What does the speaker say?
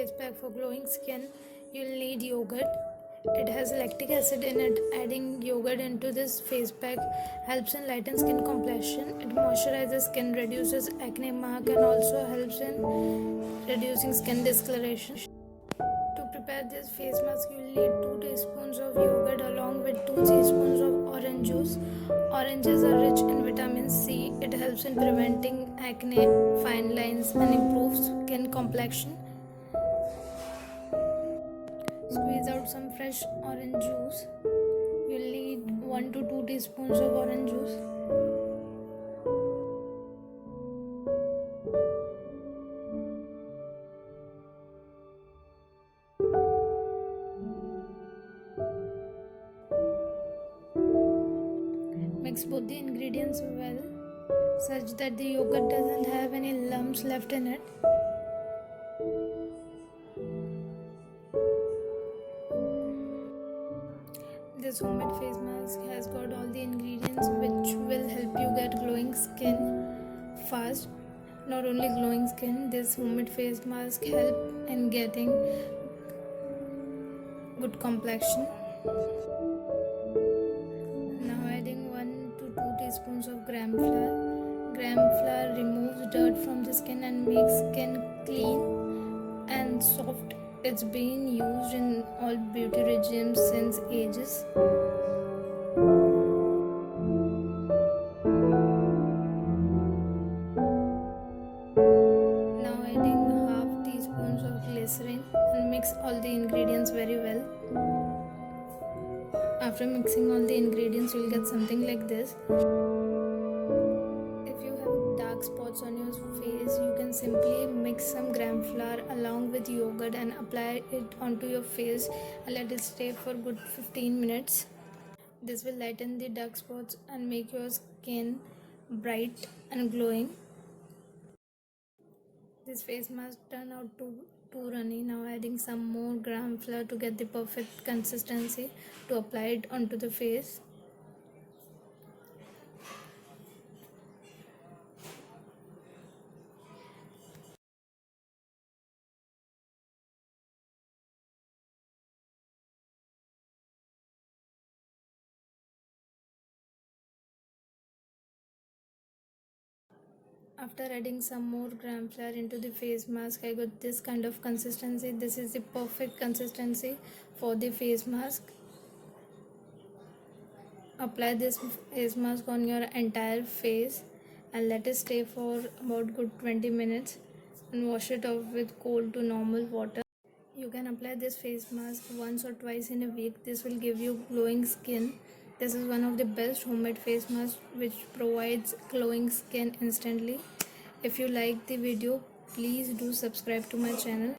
face pack for glowing skin, you'll need yogurt. It has lactic acid in it. Adding yogurt into this face pack helps in lighten skin complexion. It moisturizes skin, reduces acne mark, and also helps in reducing skin discoloration. To prepare this face mask, you will need 2 teaspoons of yogurt along with 2 teaspoons of orange juice. Oranges are rich in vitamin C. It helps in preventing acne, fine lines, and improves skin complexion. Squeeze out some fresh orange juice. You'll need 1 to 2 teaspoons of orange juice. Mix both the ingredients well such that the yogurt doesn't have any lumps left in it. This homemade face mask has got all the ingredients which will help you get glowing skin fast. Not only glowing skin, this homemade face mask help in getting good complexion. Now adding 1 to 2 teaspoons of gram flour. Gram flour removes dirt from the skin and makes skin clean and soft. It's been used in all beauty regimes since ages. Now adding half teaspoons of glycerin and mix all the ingredients very well. After mixing all the ingredients, you'll get something like this. If you have dark spots on your face, you can simply mix some gram flour along with yogurt and apply it onto your face and let it stay for good 15 minutes. This will lighten the dark spots and make your skin bright and glowing. This face mask turned out too runny. Now adding some more gram flour to get the perfect consistency to apply it onto the face. After adding some more gram flour into the face mask, I got this kind of consistency. This is the perfect consistency for the face mask. Apply this face mask on your entire face and let it stay for about good 20 minutes and wash it off with cold to normal water. You can apply this face mask once or twice in a week. This will give you glowing skin. This is one of the best homemade face masks which provides glowing skin instantly. If you like the video, please do subscribe to my channel.